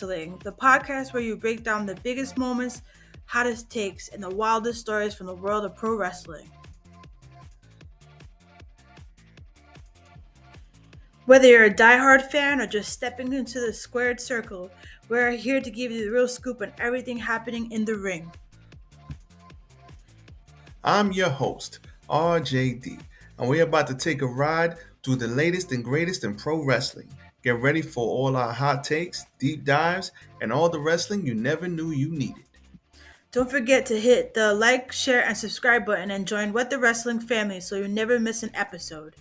Wrestling, the podcast where you break down the biggest moments, hottest takes, and the wildest stories from the world of pro wrestling. Whether you're a diehard fan or just stepping into the squared circle, we're here to give you the real scoop on everything happening in the ring. I'm your host, RJD, and we're about to take a ride through the latest and greatest in pro wrestling. Get ready for all our hot takes, deep dives, and all the wrestling you never knew you needed. Don't forget to hit the like, share, and subscribe button and join What the Wrestling family so you never miss an episode.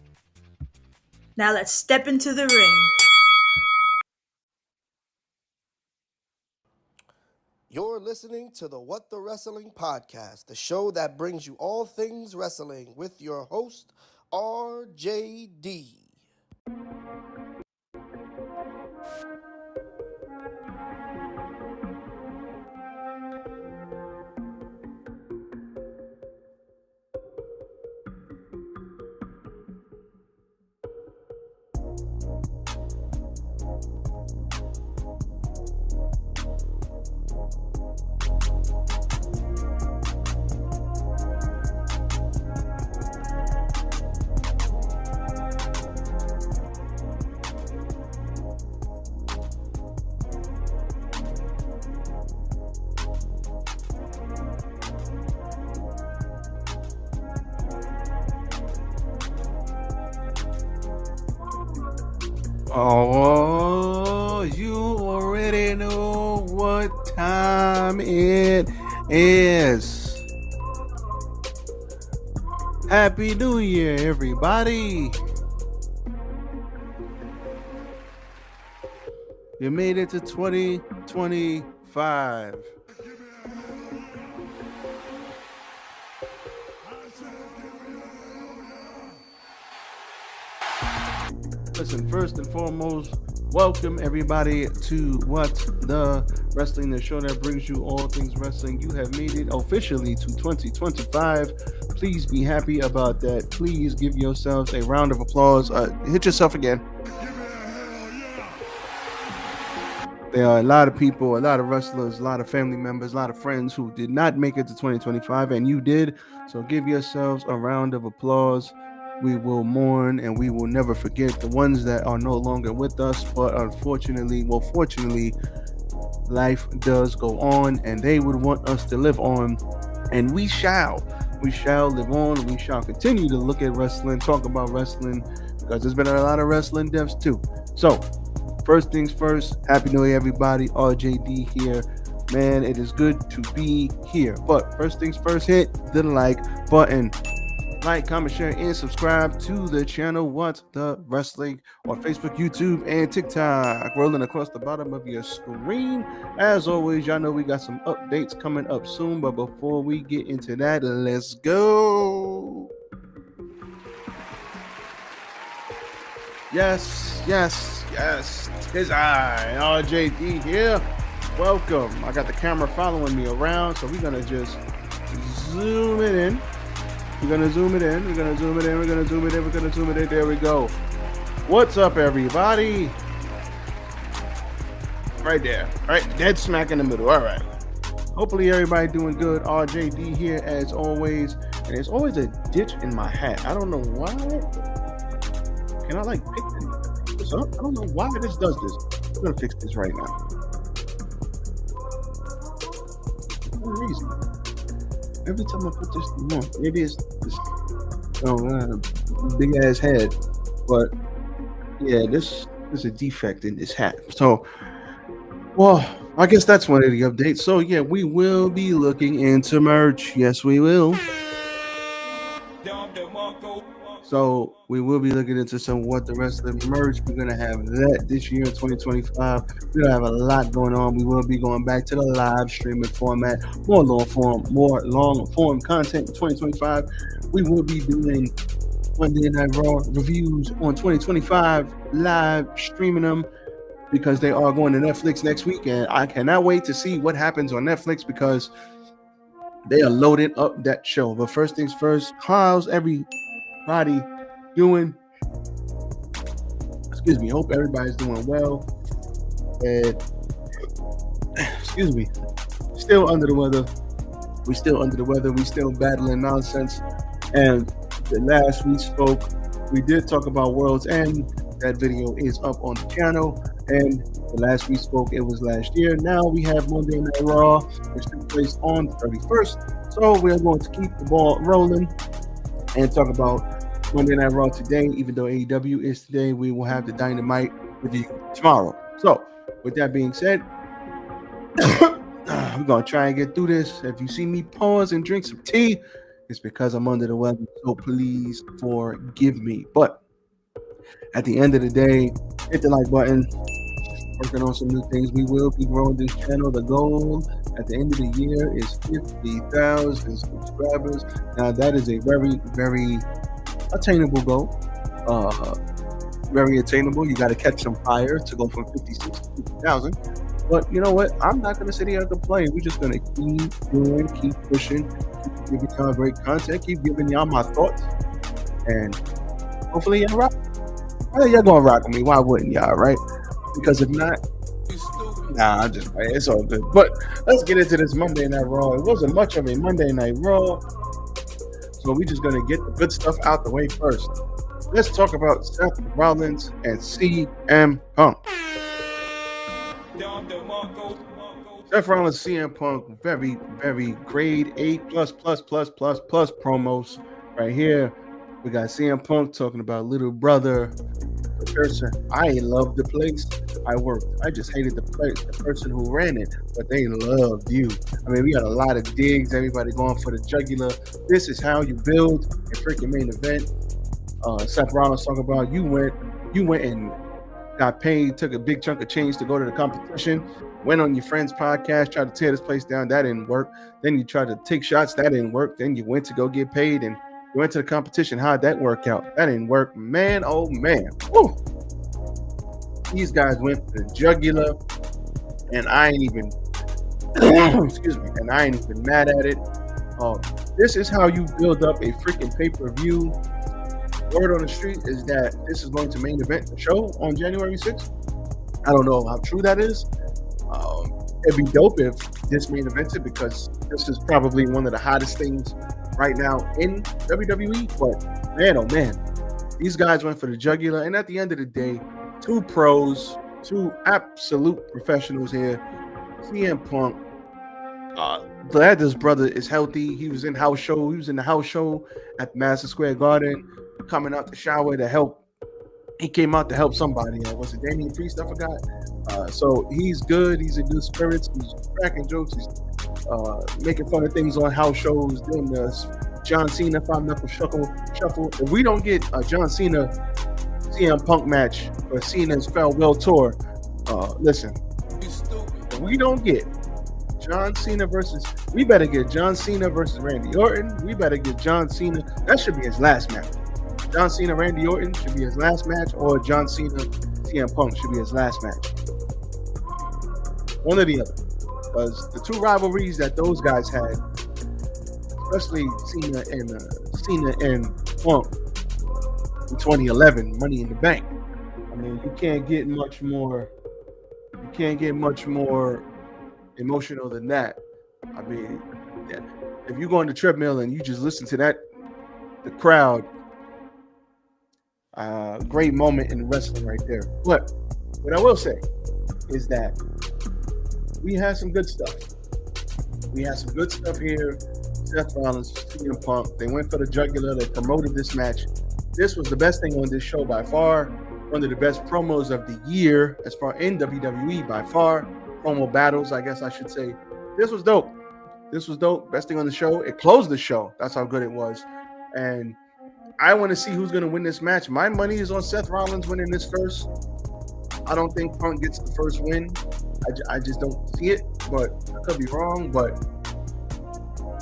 Now let's step into the ring. You're listening to the What the Wrestling podcast, the show that brings you all things wrestling with your host, RJD. Oh, you already know what time it is. Happy New Year, everybody. You made it to 2025. Listen, first and foremost, welcome everybody to What the Wrestling, the show that brings you all things wrestling. You have made it officially to 2025. Please be happy about that. Please give yourselves a round of applause. Hit yourself again. There are a lot of people, a lot of wrestlers, a lot of family members, a lot of friends who did not make it to 2025, and you did. So give yourselves a round of applause. We will mourn and we will never forget the ones that are no longer with us. But fortunately, life does go on, and they would want us to live on, and we shall live on. We shall continue to look at wrestling, talk about wrestling, because there's been a lot of wrestling deaths too. So first things first, Happy New Year, everybody. RJD here. Man, it is good to be here. But first things first, hit the like button. Like, comment, share, and subscribe to the channel What the Wrestling on Facebook, YouTube, and TikTok. Rolling across the bottom of your screen. As always, y'all know we got some updates coming up soon. But before we get into that, let's go. Yes. Tis I, RJD here. Welcome. I got the camera following me around, so we're gonna just zoom it in. We're gonna zoom it in. There we go. What's up, everybody? Right there. Right, dead smack in the middle. All right. Hopefully everybody doing good. RJD here as always. And there's always a ditch in my hat. I don't know why. Can I pick this up? I don't know why this does this. I'm gonna fix this right now. For no reason. Every time I put this on, maybe it's this big ass head, but yeah, this is a defect in this hat. So, well, I guess that's one of the updates. So yeah, we will be looking into merch. Yes, we will. So we will be looking into some What the Wrestling merch. We're gonna have that this year in 2025. We're gonna have a lot going on. We will be going back to the live streaming format, more long form content in 2025. We will be doing Monday Night Raw reviews on 2025, live streaming them because they are going to Netflix next week, and I cannot wait to see what happens on Netflix because they are loading up that show. But first things first, how's everybody doing? Excuse me. Hope everybody's doing well. And excuse me, still under the weather. We still under the weather. We still battling nonsense. And the last we spoke, we did talk about World's End. That video is up on the channel. And the last we spoke, it was last year. Now we have Monday Night Raw, which took place on the 31st. So we're going to keep the ball rolling and talk about Monday Night Raw today. Even though AEW is today, we will have the Dynamite review tomorrow. So with that being said, I'm going to try and get through this. If you see me pause and drink some tea, it's because I'm under the weather. So please forgive me. But at the end of the day, hit the like button. Working on some new things. We will be growing this channel. The goal at the end of the year is 50,000 subscribers. Now that is a very, very attainable goal. Very attainable. You got to catch some fire to go from 56 to 50,000. But you know what? I'm not going to sit here and complain. We're just going to keep doing, keep pushing, keep giving y'all great content, keep giving y'all my thoughts, and hopefully y'all rock. Well, y'all gonna rock with me. Why wouldn't y'all, right? Because if not, nah, I'm just playing. It's all good. But let's get into this Monday Night Raw. It wasn't much of a Monday Night Raw, so we're just gonna get the good stuff out the way first. Let's talk about Seth Rollins and CM Punk. Seth Rollins, CM Punk, very, very grade A plus promos right here. We got CM Punk talking about little brother, the person. I loved the place I worked. I just hated the place, the person who ran it, but they loved you. I mean, we got a lot of digs, everybody going for the jugular. This is how you build a freaking main event. Seth Rollins talking about you went and got paid, took a big chunk of change to go to the competition, went on your friend's podcast, tried to tear this place down. That didn't work. Then you tried to take shots. That didn't work. Then you went to go get paid and you went to the competition. How'd that work out? That didn't work. Man, oh man. Woo. These guys went for the jugular, and I ain't even excuse me, and I ain't even mad at it. This is how you build up a freaking pay-per-view. Word on the street is that this is going to main event the show on January 6th. I don't know how true that is. It'd be dope if this main evented, because this is probably one of the hottest things right now in WWE. But man, oh man, these guys went for the jugular. And at the end of the day, two pros, two absolute professionals here. CM Punk, glad this brother is healthy. He was in the house show at Madison Square Garden, coming out the shower to help. He came out to help somebody. Was it Damian Priest? I forgot. So he's good. He's in good spirits. He's cracking jokes. He's making fun of things on house shows, doing the John Cena 5-knuckle shuffle. If we don't get a John Cena CM Punk match for Cena's farewell tour, listen, if we don't get John Cena versus, we better get John Cena versus Randy Orton. We better get John Cena. That should be his last match. John Cena, Randy Orton should be his last match, or John Cena, CM Punk should be his last match. One or the other. Because the two rivalries that those guys had, especially Cena and Punk in 2011, Money in the Bank. I mean, you can't get much more emotional than that. I mean, if you go on the treadmill and you just listen to that, the crowd, great moment in wrestling right there. But what I will say is that we had some good stuff. We had some good stuff here. Seth Rollins, CM Punk, they went for the jugular. They promoted this match. This was the best thing on this show by far. One of the best promos of the year as far in WWE by far. Promo battles, I guess I should say. This was dope. Best thing on the show. It closed the show. That's how good it was. And I want to see who's going to win this match. My money is on Seth Rollins winning this first. I don't think Punk gets the first win. I just don't see it, but I could be wrong. But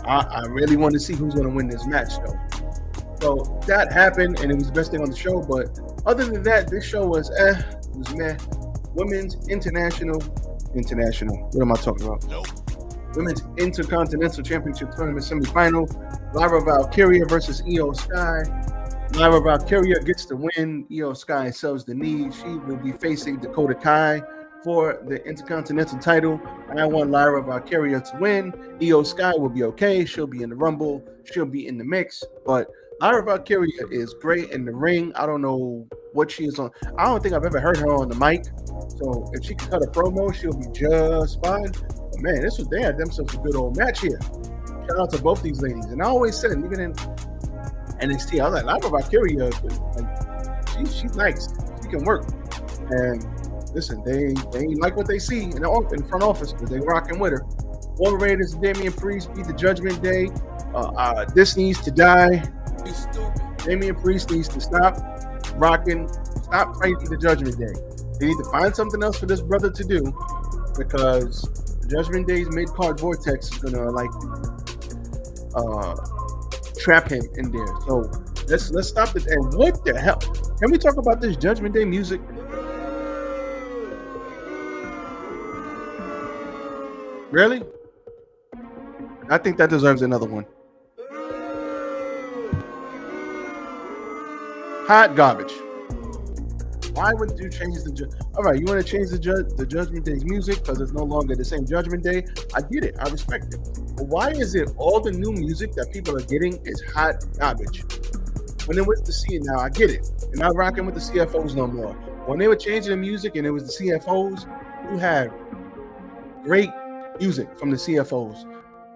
I really want to see who's going to win this match, though. So that happened, and it was the best thing on the show. But other than that, this show was It was meh. Women's International. What am I talking about? Nope. Women's Intercontinental Championship Tournament semifinal. Lyra Valkyria versus Io Sky. Lyra Valkyria gets the win. Io Sky sells the knee. She will be facing Dakota Kai for the Intercontinental title. I want Lyra Valkyria to win. Io Sky will be okay. She'll be in the Rumble. She'll be in the mix. But Lyra Valkyria is great in the ring. I don't know what she is on. I don't think I've ever heard her on the mic. So if she can cut a promo, she'll be just fine. But man, they had themselves a good old match here. Shout out to both these ladies. And I always said, even in NXT, I was like, Lyra Valkyria, like, she's nice. She can work. And listen, they like what they see in the front office, because they rocking with her. War Raiders and Damian Priest beat the Judgment Day. This needs to die. Damian Priest needs to stop fighting the Judgment Day. They need to find something else for this brother to do, because the Judgment Day's mid-card vortex is gonna trap him in there. So let's stop this. And what the hell? Can we talk about this Judgment Day music? Really? I think that deserves another one. Hot garbage. Why would you change all right, you want to change the Judgment Day's music because it's no longer the same Judgment Day? I get it. I respect it. But why is it all the new music that people are getting is hot garbage? When it was the C, now I get it. You're not rocking with the CFOs no more. When they were changing the music and it was the CFOs, you had great music from the CFOs.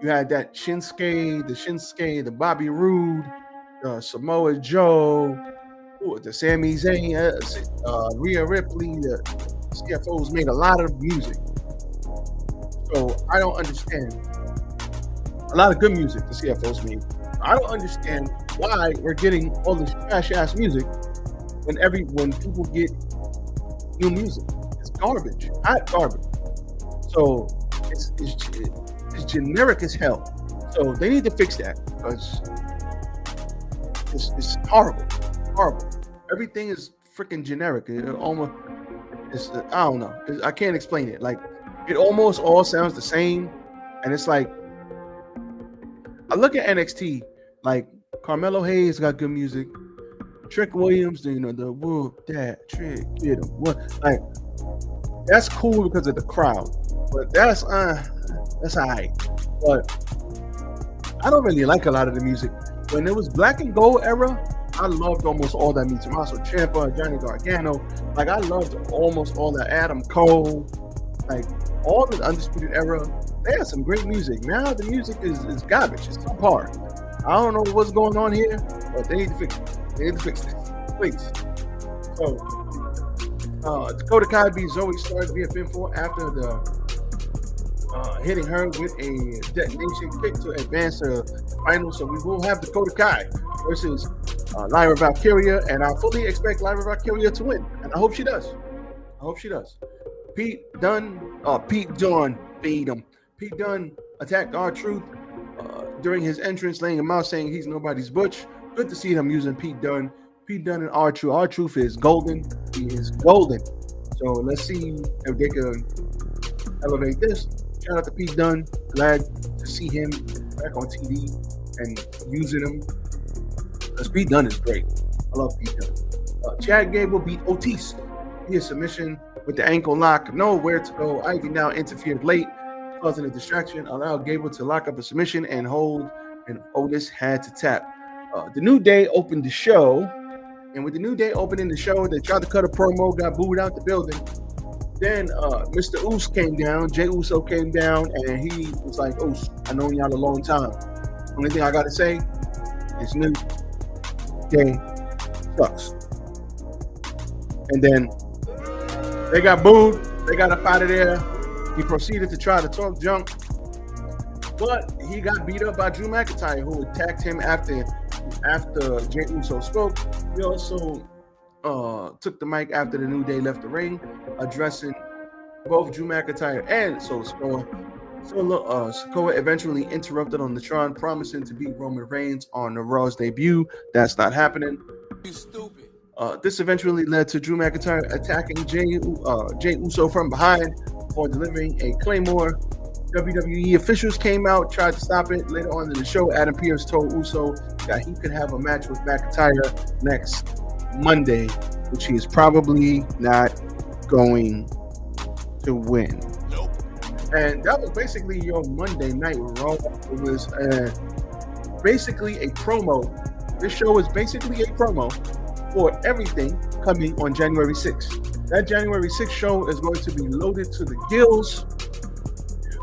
You had that Shinsuke, the Bobby Roode, the Samoa Joe, the Sami Zayn, Rhea Ripley. The CFOs made a lot of music. So I don't understand. A lot of good music the CFOs made. I don't understand why we're getting all this trash ass music when people get new music. It's garbage, hot garbage. So it's generic as hell. So they need to fix that, because it's horrible. Everything is freaking generic. I don't know. I can't explain it. Like, it almost all sounds the same, and it's like, I look at NXT, like Carmelo Hayes got good music. Trick Williams, the whoop that trick, get him. What, like, that's cool because of the crowd, but that's alright. But I don't really like a lot of the music. When it was Black and Gold era, I loved almost all that music. Tommaso Ciampa, Johnny Gargano, like, I loved almost all that. Adam Cole, like, all the Undisputed era. They had some great music. Now the music is garbage. It's subpar. I don't know what's going on here, but they need to fix it. They need to fix this, please. So, Dakota Kai beat Zoe Stark via pinfall after hitting her with a detonation kick to advance to the final. So we will have Dakota Kai versus Lyra Valkyria, and I fully expect Lyra Valkyria to win, and I hope she does. Pete Dunne beat him. Pete Dunne attacked R-Truth during his entrance, laying him out, saying he's nobody's butch. Good to see them using Pete Dunne. Pete Dunne and R-Truth. R-Truth is golden. He is golden. So let's see if they can elevate this. Shout out to Pete Dunne. Glad to see him back on TV and using him, because Pete Dunne is great. I love Pete Dunne. Chad Gable beat Otis via submission with the ankle lock. Nowhere to go. Ivy now interfered late, causing a distraction. Allowed Gable to lock up a submission and hold, and Otis had to tap. The New Day opened the show, and with the New Day opening the show, they tried to cut a promo, got booed out the building. Then Mr. Uso came down, Jey Uso came down, and he was like, Uso, I've known y'all a long time. Only thing I got to say is New Day sucks. And then they got booed. They got up out of there. He proceeded to try to talk junk, but he got beat up by Drew McIntyre, who attacked him after Jey Uso spoke. He also took the mic after the New Day left the ring, addressing both Drew McIntyre and Solo Sikoa. Sikoa eventually interrupted on the Tron, promising to beat Roman Reigns on the Raw's debut. That's not happening. You stupid. This eventually led to Drew McIntyre attacking Jey Uso from behind for delivering a Claymore. WWE officials came out, tried to stop it. Later on in the show, Adam Pearce told Uso that he could have a match with McIntyre next Monday, which he is probably not going to win. And that was basically your Monday Night Raw. It was basically a promo. This show is basically a promo for everything coming on January 6th. That January 6th show is going to be loaded to the gills,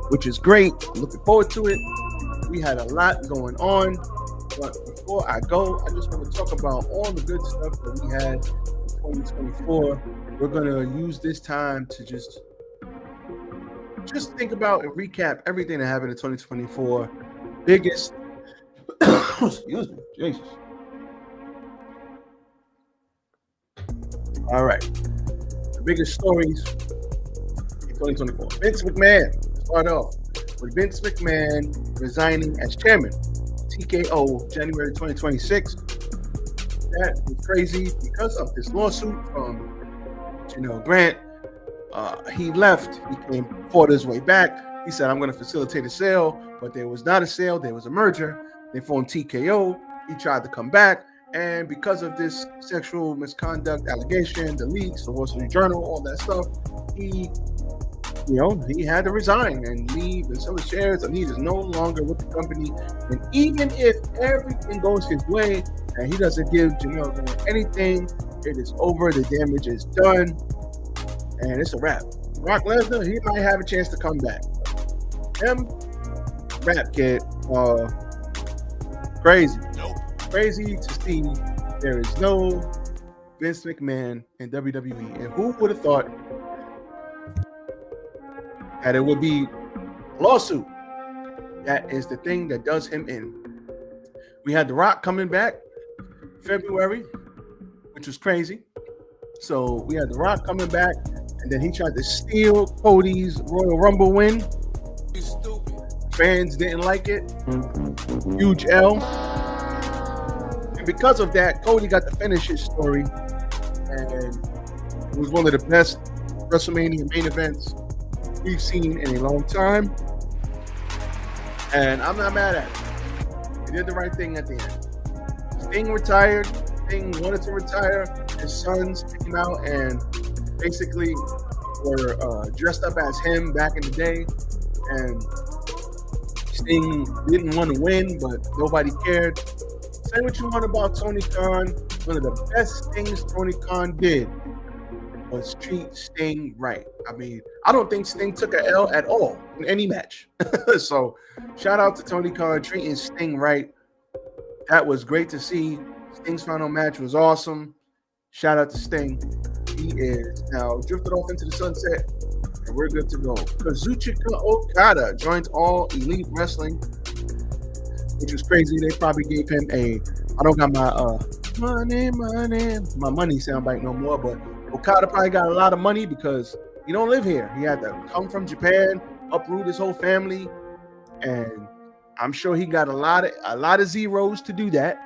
which is great. Looking forward to it. We had a lot going on. But before I go, I just want to talk about all the good stuff that we had in 2024. We're going to use this time to just think about and recap everything that happened in 2024. Biggest, excuse me, Jesus. All right. The biggest stories in 2024. Vince McMahon. Start off with Vince McMahon resigning as chairman. TKO January 2026. That was crazy because of this lawsuit from Grant. He left. He fought his way back. He said, I'm going to facilitate a sale, but there was not a sale. There was a merger. They formed TKO. He tried to come back. And because of this sexual misconduct allegation, the leaks, the Wall Street Journal, all that stuff, he had to resign and leave and sell his shares, and he is no longer with the company. And even if everything goes his way and he doesn't give Janelle anything, it is over. The damage is done, and it's a wrap. Brock Lesnar, he might have a chance to come back. Him, rap kid, crazy. Crazy to see there is no Vince McMahon in WWE. And who would have thought that it would be a lawsuit that is the thing that does him in. We had The Rock coming back February, which was crazy. So we had The Rock coming back, and then he tried to steal Cody's Royal Rumble win. Fans didn't like it. Huge L. And because of that, Cody got to finish his story, and it was one of the best WrestleMania main events we've seen in a long time. And I'm not mad at it. He did the right thing at the end. Sting retired. Sting wanted to retire. His sons came out and basically were dressed up as him back in the day. And Sting didn't want to win, but nobody cared. Say what you want about Tony Khan. One of the best things Tony Khan did was treat Sting right. I mean, I don't think Sting took an L at all in any match. So shout out to Tony Khan treating Sting right. That was great to see. Sting's final match was awesome. Shout out to Sting. He is now drifted off into the sunset, and we're good to go. Kazuchika Okada joins All Elite Wrestling, which was crazy. They probably gave him I don't got my money soundbite no more, but Okada probably got a lot of money because he don't live here. He had to come from Japan, uproot his whole family, and I'm sure he got a lot of zeros to do that,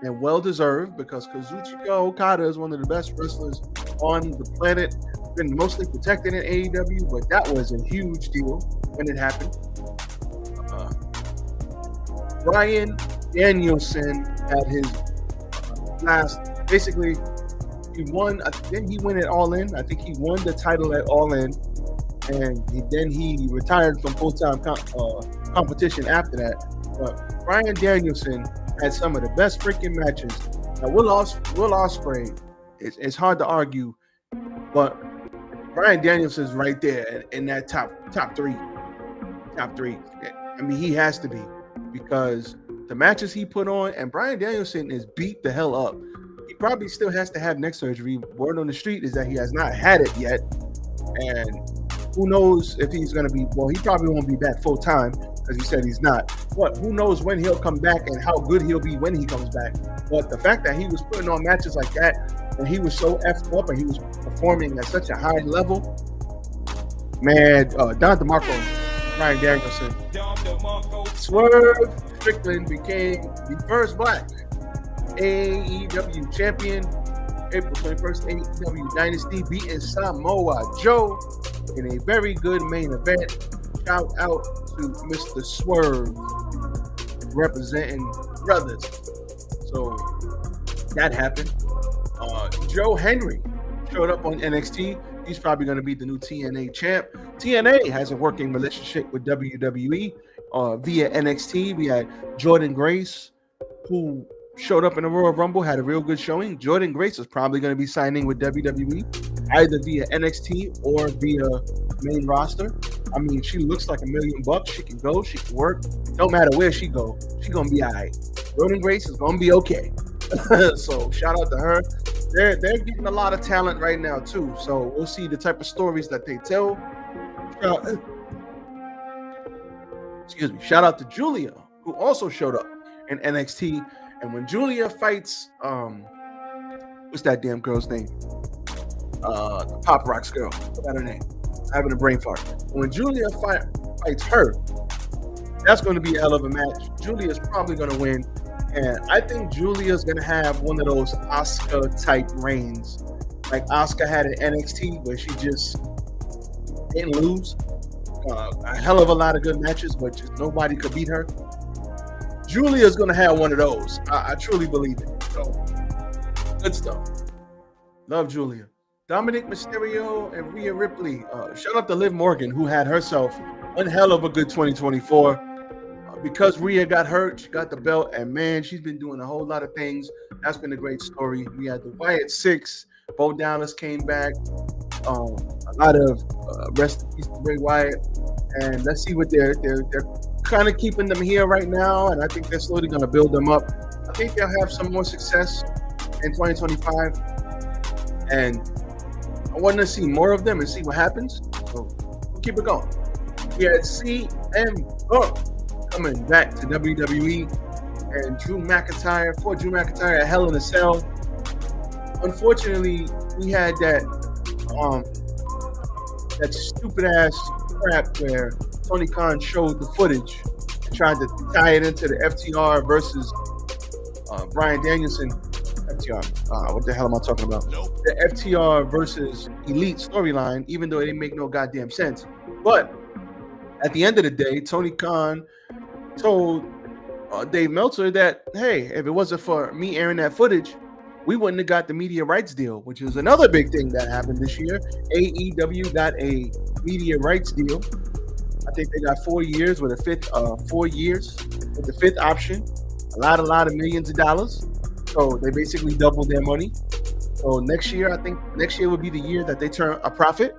and well deserved, because Kazuchika Okada is one of the best wrestlers on the planet. Been mostly protected in AEW, but that was a huge deal when it happened. Bryan Danielson had his last, basically, he won. Didn't he win at All In? I think he won the title at All In, and then he retired from full-time competition after that. But Bryan Danielson had some of the best freaking matches. Now, Will Ospreay, it's hard to argue, but Bryan Danielson's right there in that top three. I mean, he has to be, because the matches he put on, and Bryan Danielson is beat the hell up. He probably still has to have neck surgery. Word on the street is that he has not had it yet, and who knows if he's going to be, well, he probably won't be back full time, because he said he's not. But who knows when he'll come back and how good he'll be when he comes back. But the fact that he was putting on matches like that, and he was so effed up, and he was performing at such a high level, man, Don DeMarco, Bryan Danielson. Swerve Strickland became the first black AEW champion. April 21st, AEW Dynasty, beating Samoa Joe in a very good main event. Shout out to Mr. Swerve representing brothers. So that happened. Joe Henry showed up on NXT. He's probably going to be the new TNA champ. TNA has a working relationship with WWE via NXT. We had Jordan Grace, who showed up in the Royal Rumble, had a real good showing. Jordan Grace is probably going to be signing with WWE, either via NXT or via main roster. I mean, she looks like $1 million. She can go, she can work. No matter where she go, she's going to be all right. Jordan Grace is going to be okay. So shout out to her. They're getting a lot of talent right now too. So we'll see the type of stories that they tell. Excuse me. Shout out to Julia, who also showed up in NXT. And when Julia fights, what's that damn girl's name? The Pop Rocks girl. What's her name? I'm having a brain fart. When Julia fights her, that's going to be a hell of a match. Julia's probably going to win. And I think Julia's going to have one of those Asuka-type reigns. Like Asuka had in NXT, where she just didn't lose. A hell of a lot of good matches, but just nobody could beat her. Julia's going to have one of those. I truly believe it. So, good stuff. Love Julia. Dominic Mysterio and Rhea Ripley. Shout out to Liv Morgan, who had herself one hell of a good 2024. Because Rhea got hurt, she got the belt, and man, she's been doing a whole lot of things. That's been a great story. We had the Wyatt 6. Bo Dallas came back. A lot of rest in peace to Bray Wyatt. And let's see what they're kind of keeping them here right now, and I think they're slowly going to build them up. I think they'll have some more success in 2025, and I want to see more of them and see what happens. So we'll keep it going. We had CM Punk coming back to WWE, and Drew McIntyre at Hell in a Cell. Unfortunately, we had that stupid ass crap where Tony Khan showed the footage and tried to tie it into the FTR versus Bryan Danielson. FTR. What the hell am I talking about? Nope. The FTR versus Elite storyline, even though it didn't make no goddamn sense. But at the end of the day, Tony Khan told Dave Meltzer that, hey, if it wasn't for me airing that footage, we wouldn't have got the media rights deal, which is another big thing that happened this year. AEW got a media rights deal. I think they got 4 years with a fifth, 4 years with the fifth option. A lot of millions of dollars. So they basically doubled their money. So next year, I think next year would be the year that they turn a profit,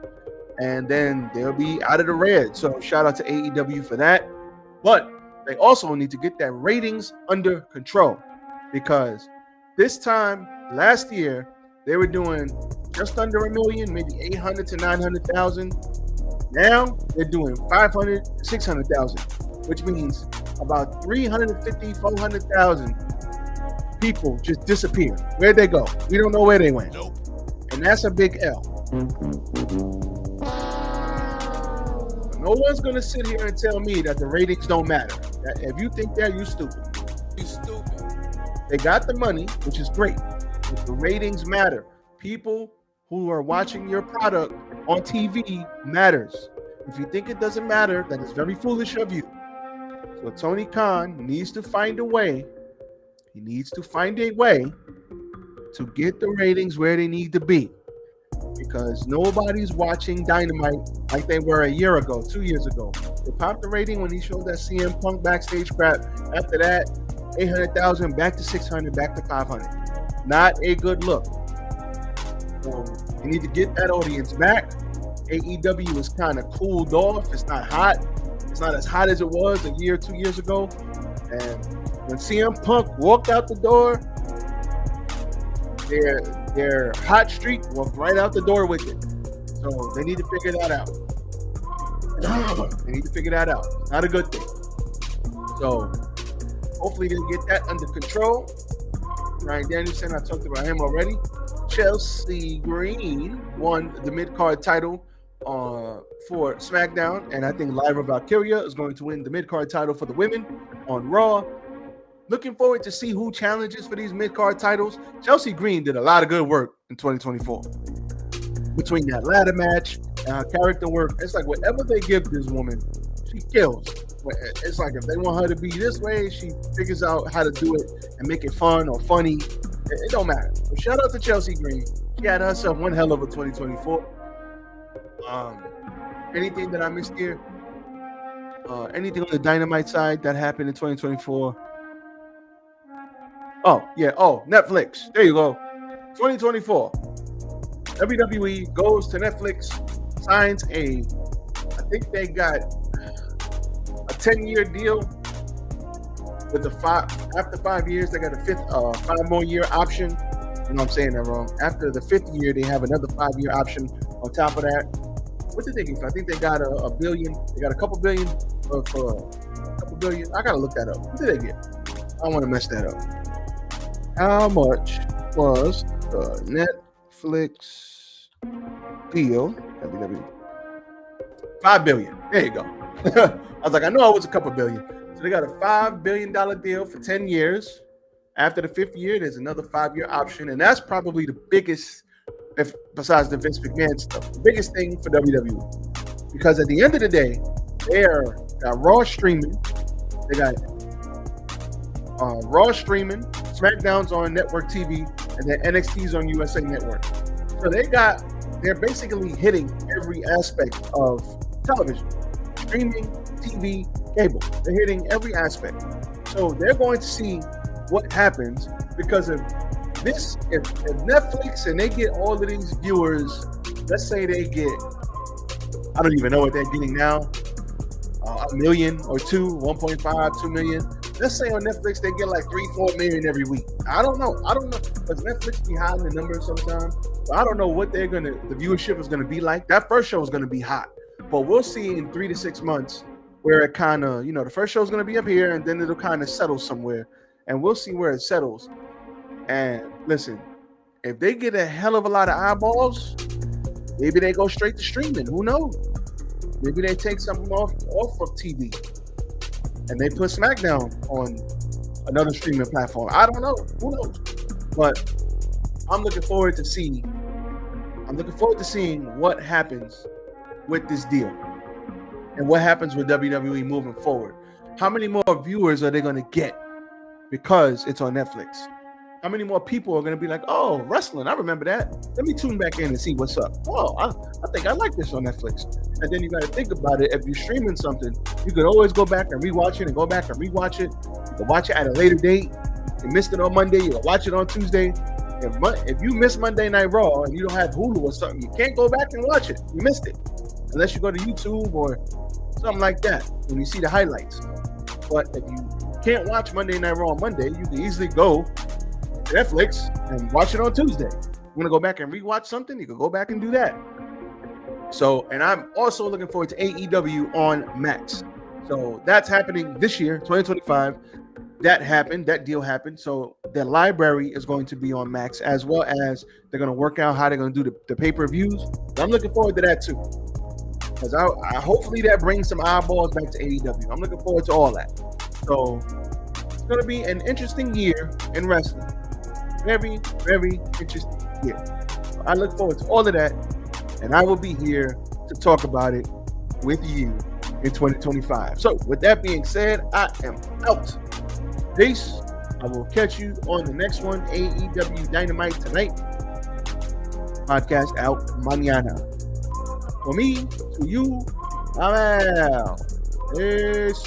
and then they'll be out of the red. So shout out to AEW for that. But they also need to get that ratings under control, because this time last year they were doing just under 1 million, maybe 800 to 900,000. Now they're doing 500 to 600,000, which means about 350, 400,000 people just disappear. Where'd they go? We don't know where they went. Nope. And that's a big L. No one's going to sit here and tell me that the ratings don't matter. If you think that, you're stupid. You're stupid. They got the money, which is great. But the ratings matter. People who are watching your product on TV matters. If you think it doesn't matter, that is very foolish of you. So Tony Khan needs to find a way. He needs to find a way to get the ratings where they need to be. Because nobody's watching Dynamite like they were a year ago, 2 years ago. They popped the rating when he showed that CM Punk backstage crap. After that, 800,000, back to 600, back to 500. Not a good look. So you need to get that audience back. AEW is kind of cooled off. It's not hot. It's not as hot as it was a year, 2 years ago. And when CM Punk walked out the door, their hot streak walked right out the door with it. So they need to figure that out. They need to figure that out. It's not a good thing. So hopefully they get that under control. Bryan Danielson, I talked about him already. Chelsea Green won the mid-card title for SmackDown, and I think Lyra Valkyria is going to win the mid-card title for the women on Raw. Looking forward to see who challenges for these mid-card titles. Chelsea Green did a lot of good work in 2024. Between that ladder match and character work, it's like whatever they give this woman, she kills. It's like if they want her to be this way, she figures out how to do it and make it fun or funny. It don't matter. So shout out to Chelsea Green. She had herself one hell of a 2024. Anything that I missed here? Anything on the Dynamite side that happened in 2024? Oh, yeah. Oh, Netflix. There you go. 2024. WWE goes to Netflix, signs I think they got a 10-year deal with after 5 years, they got a 5 more year option. You know I'm saying that wrong. After the 5th year, they have another 5-year option on top of that. What did they get? I think they got a billion. They got a couple billion for a couple billion. I gotta look that up. What did they get? I don't want to mess that up. How much was the Netflix deal? WWE. $5 billion. There you go. I was like, I know it was a couple billion. So they got a $5 billion deal for 10 years. After the 5th year, there's another 5-year option, and that's probably the biggest, if besides the Vince McMahon stuff, the biggest thing for WWE. Because at the end of the day, they got Raw streaming, they got Raw streaming, SmackDown's on network TV, and then NXT's on USA Network. So they're basically hitting every aspect of television, streaming, TV, cable. They're hitting every aspect. So they're going to see what happens, because if Netflix and they get all of these viewers, let's say they get, I don't even know what they're getting now, 1 million or 1.5, 2 million. Let's say on Netflix they get like 3-4 million every week. I don't know because Netflix be hiding the numbers sometimes. So I don't know what the viewership is gonna be like. That first show is gonna be hot, but we'll see in 3 to 6 months where it kind of, the first show is gonna be up here and then it'll kind of settle somewhere, and we'll see where it settles. And listen, if they get a hell of a lot of eyeballs, maybe they go straight to streaming. Who knows? Maybe they take something off of TV and they put SmackDown on another streaming platform. I don't know. Who knows? But I'm looking forward to seeing what happens with this deal and what happens with WWE moving forward. How many more viewers are they going to get because it's on Netflix? How many more people are going to be like, oh, wrestling, I remember that. Let me tune back in and see what's up. Oh, I think I like this on Netflix. And then you got to think about it. If you're streaming something, you could always go back and rewatch it and go back and rewatch it. You can watch it at a later date. You missed it on Monday, you'll watch it on Tuesday. If you miss Monday Night Raw and you don't have Hulu or something, you can't go back and watch it. You missed it. Unless you go to YouTube or something like that when you see the highlights. But if you can't watch Monday Night Raw on Monday, you can easily go Netflix and watch it on Tuesday. You want to go back and rewatch something, you can go back and do that. So, and I'm also looking forward to AEW on Max. So that's happening this year, 2025. That deal happened. So the library is going to be on Max, as well as they're going to work out how they're going to do the pay-per-views. So I'm looking forward to that too. Because I hopefully that brings some eyeballs back to AEW. I'm looking forward to all that. So it's going to be an interesting year in wrestling. Very, very interesting year. So I look forward to all of that, and I will be here to talk about it with you in 2025. So with that being said, I am out. Peace. I will catch you on the next one. AEW Dynamite tonight. Podcast out mañana. For me, to you, I'm out. Peace.